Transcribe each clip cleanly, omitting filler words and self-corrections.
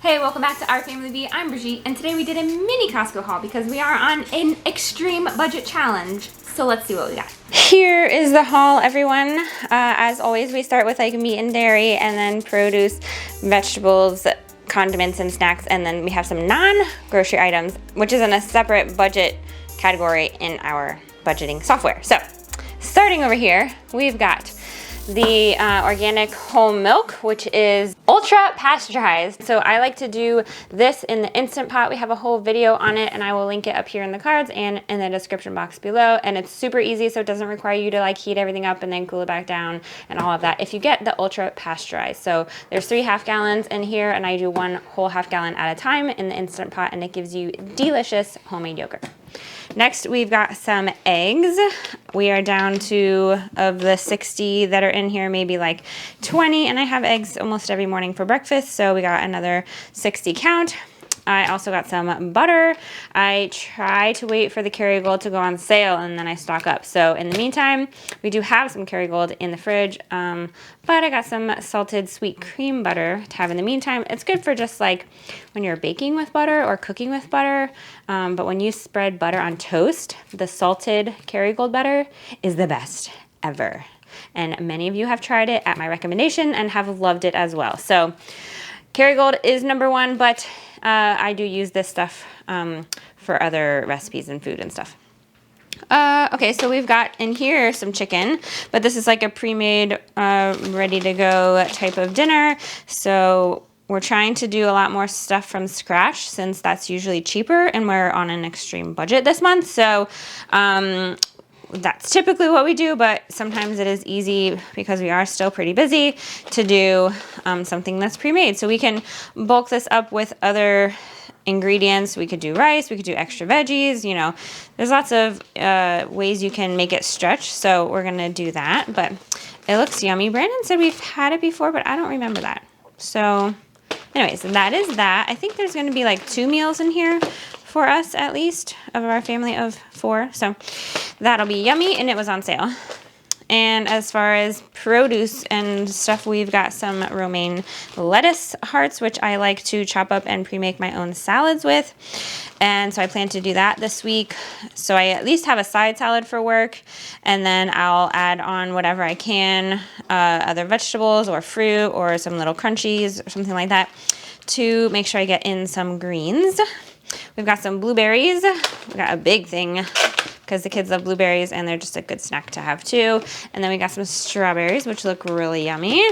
Hey, welcome back to Our Family B. I'm Brigitte, and today we did a mini Costco haul because we are on an extreme budget challenge. So let's see what we got. Here is the haul, everyone. As always, we start with like meat and dairy, and then produce, vegetables, condiments, and snacks, and then we have some non-grocery items, which is in a separate budget category in our budgeting software. So, starting over here, we've got the organic whole milk, which is ultra pasteurized. So I like to do this in the Instant Pot. We have a whole video on it, and I will link it up here in the cards and in the description box below. And it's super easy, so it doesn't require you to like heat everything up and then cool it back down and all of that if you get the ultra pasteurized. So there's 3 half gallons in here, and I do 1 whole half gallon at a time in the Instant Pot, and it gives you delicious homemade yogurt. Next, we've got some eggs. We are down to, of the 60 that are in here, maybe like 20, and I have eggs almost every morning for breakfast, so we got another 60 count. I also got some butter. I try to wait for the Kerrygold to go on sale, and then I stock up. So in the meantime, we do have some Kerrygold in the fridge, but I got some salted sweet cream butter to have in the meantime. It's good for just like when you're baking with butter or cooking with butter, but when you spread butter on toast, the salted Kerrygold butter is the best ever. And many of you have tried it at my recommendation and have loved it as well. So Kerrygold is #1, but I do use this stuff for other recipes and food and stuff. Okay, so we've got in here some chicken, but this is like a pre-made, ready-to-go type of dinner. So we're trying to do a lot more stuff from scratch since that's usually cheaper, and we're on an extreme budget this month. So that's typically what we do, but sometimes it is easy because we are still pretty busy to do something that's pre-made. So we can bulk this up with other ingredients. We could do rice, we could do extra veggies, you know, there's lots of ways you can make it stretch. So we're gonna do that, but it looks yummy. Brandon said we've had it before, but I don't remember that. So anyways, that is that. I think there's gonna be like 2 meals in here for us, at least, of our family of 4. So that'll be yummy, and it was on sale. And as far as produce and stuff, we've got some romaine lettuce hearts, which I like to chop up and pre-make my own salads with. And so I plan to do that this week. So I at least have a side salad for work, and then I'll add on whatever I can, other vegetables or fruit or some little crunchies or something like that, to make sure I get in some greens. We've got some blueberries. We got a big thing because the kids love blueberries, and they're just a good snack to have too. And then we got some strawberries, which look really yummy.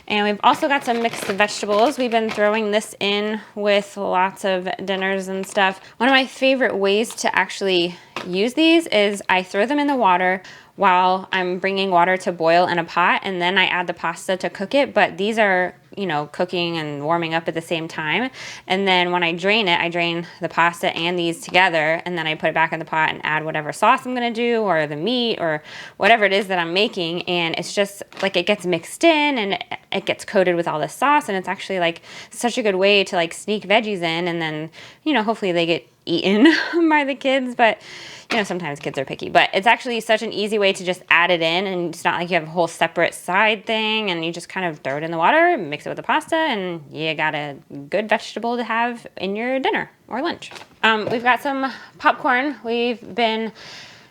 And we've also got some mixed vegetables. We've been throwing this in with lots of dinners and stuff. One of my favorite ways to actually use these is I throw them in the water while I'm bringing water to boil in a pot, and then I add the pasta to cook it. But these are, you know, cooking and warming up at the same time. And then when I drain it, I drain the pasta and these together, and then I put it back in the pot and add whatever sauce I'm gonna do, or the meat, or whatever it is that I'm making. And it's just like it gets mixed in, and it gets coated with all the sauce, and it's actually like such a good way to like sneak veggies in, and then, you know, hopefully they get eaten by the kids. But you know, sometimes kids are picky, but it's actually such an easy way to just add it in, and it's not like you have a whole separate side thing, and you just kind of throw it in the water, mix it with the pasta, and you got a good vegetable to have in your dinner or lunch. We've got some popcorn. We've been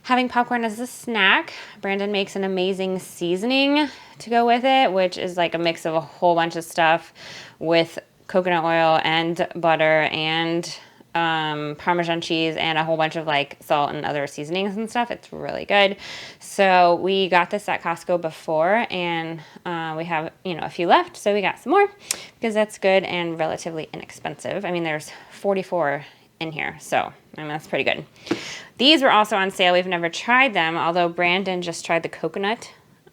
having popcorn as a snack. Brandon makes an amazing seasoning to go with it, which is like a mix of a whole bunch of stuff with coconut oil and butter and Parmesan cheese and a whole bunch of like salt and other seasonings and stuff. It's really good. So we got this at Costco before, and we have, you know, a few left, so we got some more because that's good and relatively inexpensive. I mean, there's 44 in here, so I mean, that's pretty good. These were also on sale. We've never tried them, although Brandon just tried the coconut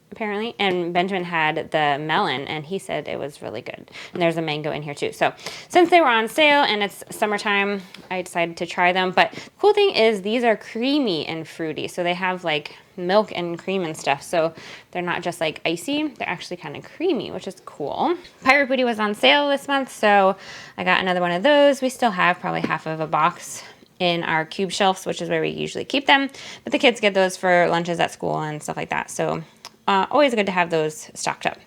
apparently, and Benjamin had the melon, and he said it was really good. And there's a mango in here too. So since they were on sale and it's summertime, I decided to try them. But the cool thing is these are creamy and fruity, so they have like milk and cream and stuff, so they're not just like icy, they're actually kind of creamy, which is cool. Pirate Booty was on sale this month, so I got another one of those. We still have probably half of a box in our cube shelves, which is where we usually keep them, but the kids get those for lunches at school and stuff like that. So always good to have those stocked up.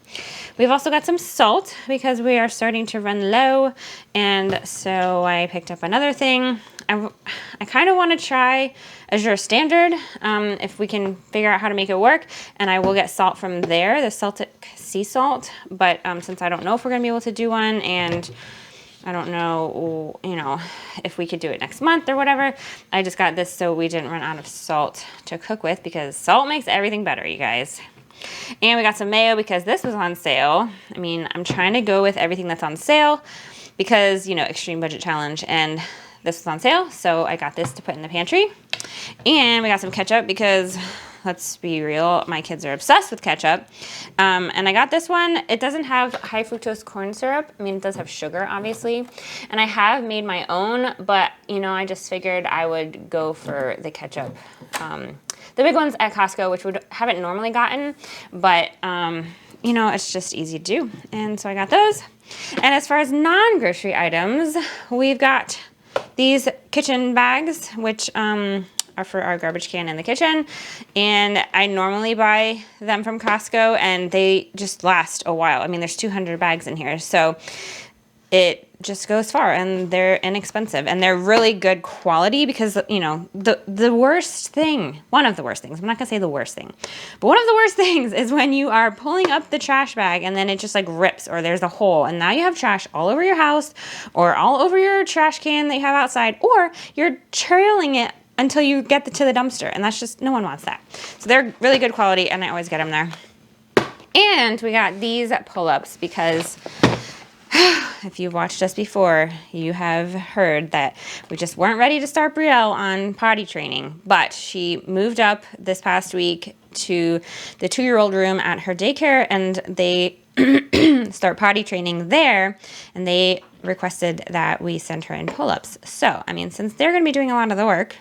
We've also got some salt because we are starting to run low, and so I picked up another thing. I kind of want to try Azure Standard if we can figure out how to make it work, and I will get salt from there, the Celtic sea salt, but since I don't know if we're going to be able to do one, and I don't know, you know, if we could do it next month or whatever, I just got this so we didn't run out of salt to cook with, because salt makes everything better, you guys. And we got some mayo because this was on sale. I mean, I'm trying to go with everything that's on sale because, you know, extreme budget challenge, and this was on sale, so I got this to put in the pantry. And we got some ketchup because, let's be real, my kids are obsessed with ketchup. And I got this one. It doesn't have high fructose corn syrup. I mean, it does have sugar, obviously. And I have made my own, but, you know, I just figured I would go for the ketchup. The big ones at Costco, which we haven't normally gotten, but, you know, it's just easy to do. And so I got those. And as far as non-grocery items, we've got these kitchen bags, which are for our garbage can in the kitchen. And I normally buy them from Costco, and they just last a while. I mean, there's 200 bags in here, so it just goes far, and they're inexpensive, and they're really good quality because, you know, the worst thing, one of the worst things, I'm not gonna say the worst thing, but one of the worst things is when you are pulling up the trash bag and then it just like rips, or there's a hole, and now you have trash all over your house or all over your trash can that you have outside, or you're trailing it until you get to the dumpster, and that's just, no one wants that. So they're really good quality, and I always get them there. And we got these pull-ups because if you've watched us before, you have heard that we just weren't ready to start Brielle on potty training, but she moved up this past week to the 2-year-old room at her daycare, and they start potty training there, and they requested that we send her in pull-ups. So, I mean, since they're going to be doing a lot of the work,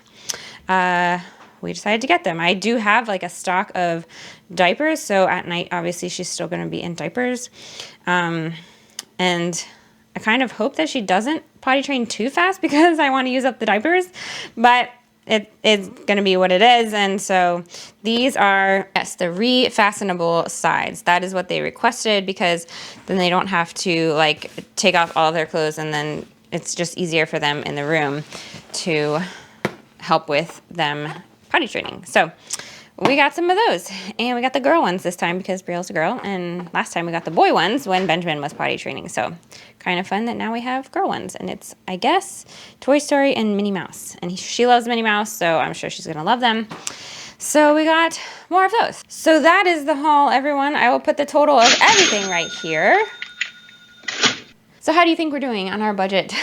we decided to get them. I do have like a stock of diapers, so at night, obviously, she's still going to be in diapers. And I kind of hope that she doesn't potty train too fast because I want to use up the diapers, but it's going to be what it is. And so these are, yes, the refastenable sides. That is what they requested, because then they don't have to like take off all of their clothes, and then it's just easier for them in the room to help with them potty training. So we got some of those, and we got the girl ones this time because Brielle's a girl, and last time we got the boy ones when Benjamin was potty training. So kind of fun that now we have girl ones, and it's, I guess, Toy Story and Minnie Mouse, and she loves Minnie Mouse, so I'm sure she's gonna love them. So we got more of those. So that is the haul, everyone. I will put the total of everything right here. So how do you think we're doing on our budget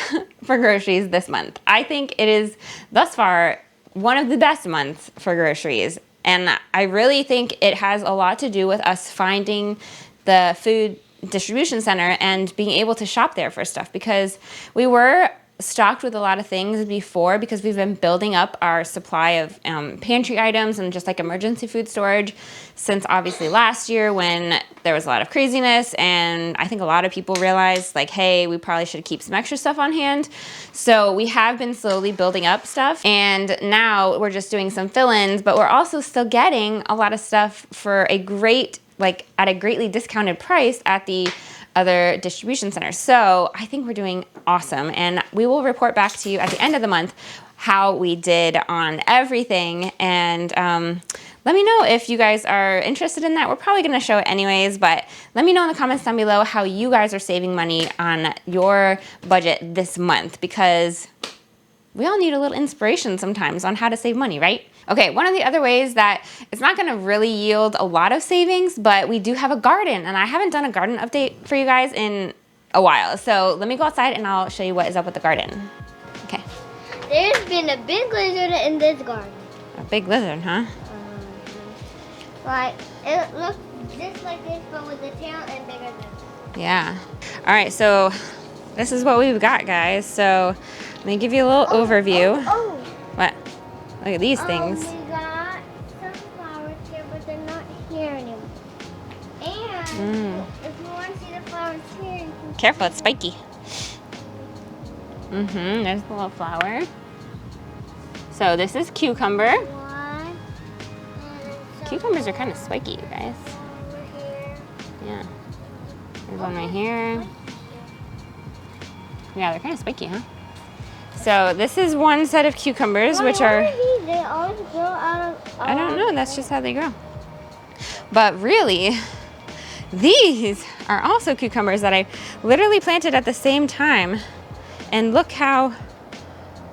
for groceries this month? I think it is, thus far, one of the best months for groceries. And I really think it has a lot to do with us finding the food distribution center and being able to shop there for stuff, because we were stocked with a lot of things before because we've been building up our supply of pantry items and just like emergency food storage since obviously last year when there was a lot of craziness, and I think a lot of people realized like, hey, we probably should keep some extra stuff on hand. So we have been slowly building up stuff, and now we're just doing some fill-ins, but we're also still getting a lot of stuff for a great, like at a greatly discounted price at the other distribution centers. So I think we're doing awesome, and we will report back to you at the end of the month how we did on everything. And let me know if you guys are interested in that. We're probably gonna show it anyways, but let me know in the comments down below how you guys are saving money on your budget this month, because we all need a little inspiration sometimes on how to save money, right? Okay, one of the other ways that it's not gonna really yield a lot of savings, but we do have a garden, and I haven't done a garden update for you guys in a while. So let me go outside and I'll show you what is up with the garden. Okay. There's been a big lizard in this garden. A big lizard, huh? Like, it looks just like this, but with the tail and bigger than this. Yeah. All right, so this is what we've got, guys. So let me give you a little overview. What? Look at these things. We got some flowers here, but they're not here anymore. And if you want to see the flowers here, you can... Careful, it's spiky. There's the little flower. So this is cucumber. Cucumbers are kind of spiky, you guys. Yeah. There's one right here. Yeah, they're kind of spiky, huh? So this is one set of cucumbers, which are... They always grow out of... I don't know, that's just how they grow. But really, these are also cucumbers that I literally planted at the same time. And look how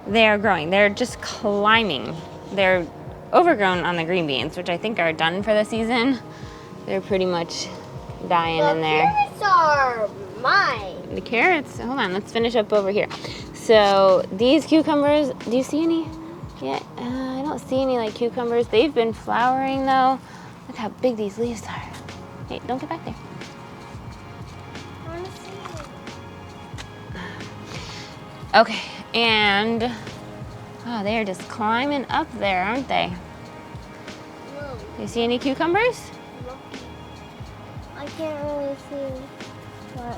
they are growing. They're just climbing. They're overgrown on the green beans, which I think are done for the season. They're pretty much dying in there. The carrots are mine. The carrots, hold on, let's finish up over here. So these cucumbers, do you see any? Yeah, I don't see any like cucumbers. They've been flowering though. Look how big these leaves are. Hey, don't get back there. I want to see it. Okay, and oh, they are just climbing up there, aren't they? No. Do you see any cucumbers? I can't really see what.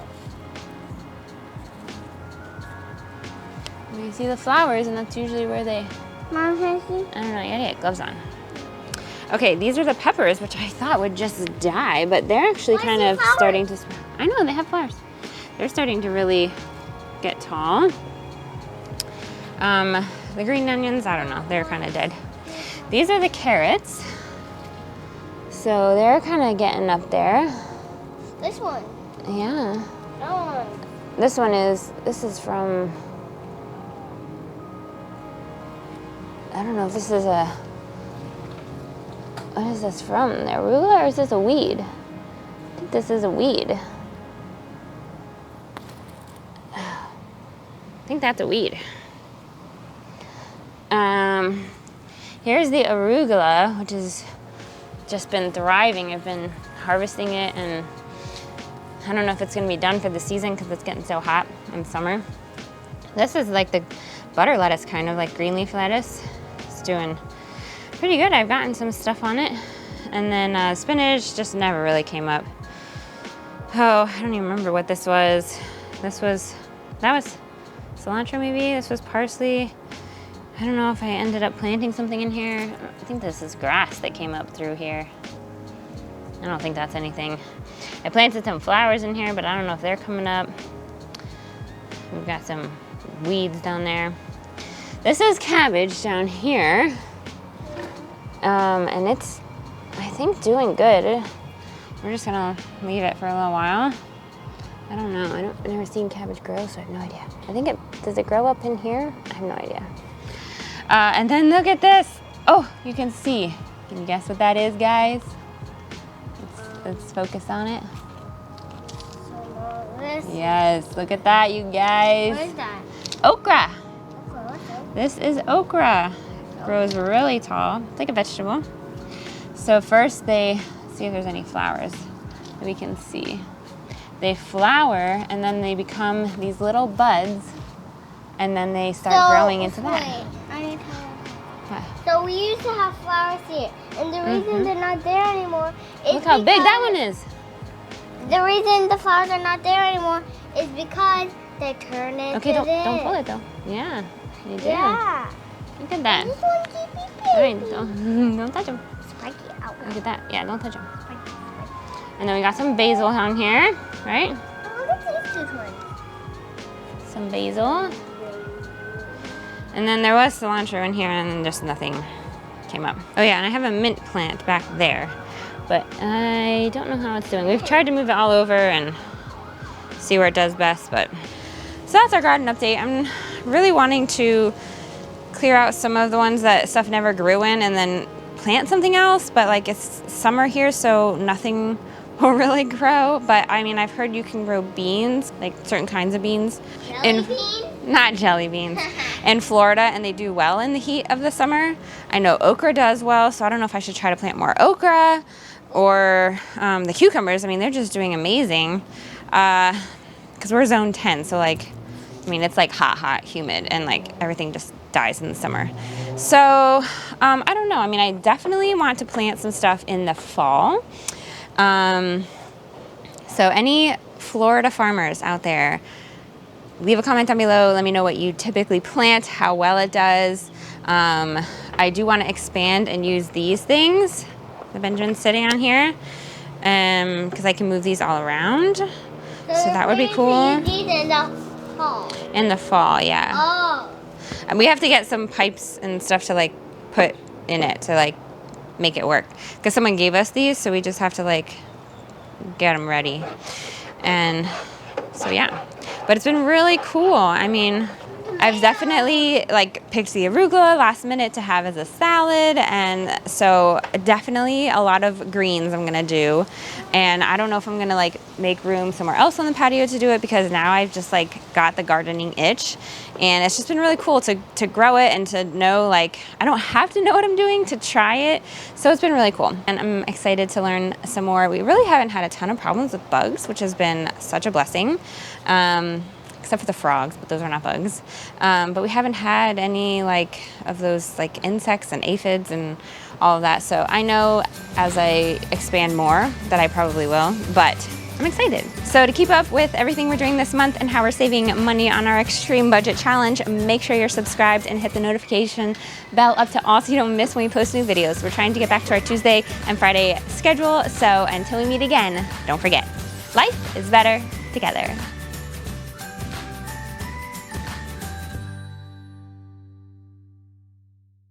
You see the flowers, and that's usually where they... Mom, can I see? I don't know, you gotta get gloves on. Okay, these are the peppers, which I thought would just die, but they're actually kind of starting to... I know, they have flowers. They're starting to really get tall. The green onions, I don't know, they're kind of dead. These are the carrots. So they're kind of getting up there. This one. Yeah. That one. This is from... I don't know if this is a... What is this from? The arugula, or is this a weed? I think this is a weed. I think that's a weed. Here's the arugula, which has just been thriving. I've been harvesting it, and I don't know if it's gonna be done for the season because it's getting so hot in summer. This is like the butter lettuce, kind of like green leaf lettuce. It's doing pretty good. I've gotten some stuff on it. And then spinach just never really came up. Oh, I don't even remember what this was. That was cilantro maybe. This was parsley. I don't know if I ended up planting something in here. I think this is grass that came up through here. I don't think that's anything. I planted some flowers in here, but I don't know if they're coming up. We've got some weeds down there. This is cabbage down here. And it's, I think, doing good. We're just gonna leave it for a little while. I don't know, I've never seen cabbage grow, so I have no idea. I think does it grow up in here? I have no idea. And then look at this. Oh, you can see. Can you guess what that is, guys? Let's focus on it. Yes, look at that, you guys. What is that? Okra. What's that? This is okra. Grows really tall. It's like a vegetable. So first see if there's any flowers that we can see. They flower, and then they become these little buds, and then they start growing into that. I need to What? So we used to have flowers here, and the reason they're not there anymore is Look how big that one is. The reason the flowers are not there anymore is because they turn into Okay, don't this. pull it though. Yeah, you do. Yeah. Look at that. This one keep me All right, baby. don't touch them. Spiky out. Look at that. Yeah, don't touch them. Spiky, spiky. And then we got some basil down here, right? Oh, look at these two ones. Some basil. And then there was cilantro in here, and then just nothing came up. Oh yeah, and I have a mint plant back there, but I don't know how it's doing. We've tried to move it all over and see where it does best, but... So that's our garden update. I'm really wanting to clear out some of the ones that stuff never grew in and then plant something else, but like it's summer here, so nothing will really grow. But I mean, I've heard you can grow beans, like certain kinds of beans. Jelly beans? Not jelly beans. In Florida, and they do well in the heat of the summer. I know okra does well, so I don't know if I should try to plant more okra or the cucumbers. I mean, they're just doing amazing because we're zone 10, so like, I mean, it's like hot, humid, and like everything just dies in the summer. So I don't know. I mean, I definitely want to plant some stuff in the fall. So any Florida farmers out there, leave a comment down below. Let me know what you typically plant, how well it does. I do want to expand and use these things that Benjamin's sitting on here. because I can move these all around. So that would be cool. These in the fall. In the fall, yeah. Oh. And we have to get some pipes and stuff to like put in it to like make it work. Because someone gave us these, so we just have to like get them ready. And so yeah, but it's been really cool. I mean, I've definitely like picked the arugula last minute to have as a salad, and so definitely a lot of greens I'm gonna do. And I don't know if I'm gonna like make room somewhere else on the patio to do it, because now I've just like got the gardening itch, and it's just been really cool to grow it and to know like I don't have to know what I'm doing to try it. So it's been really cool, and I'm excited to learn some more. We really haven't had a ton of problems with bugs, which has been such a blessing. Except for the frogs, but those are not bugs. But we haven't had any like of those like insects and aphids and all of that. So I know as I expand more that I probably will, but I'm excited. So to keep up with everything we're doing this month and how we're saving money on our extreme budget challenge, make sure you're subscribed and hit the notification bell up to all so you don't miss when we post new videos. We're trying to get back to our Tuesday and Friday schedule. So until we meet again, don't forget, life is better together.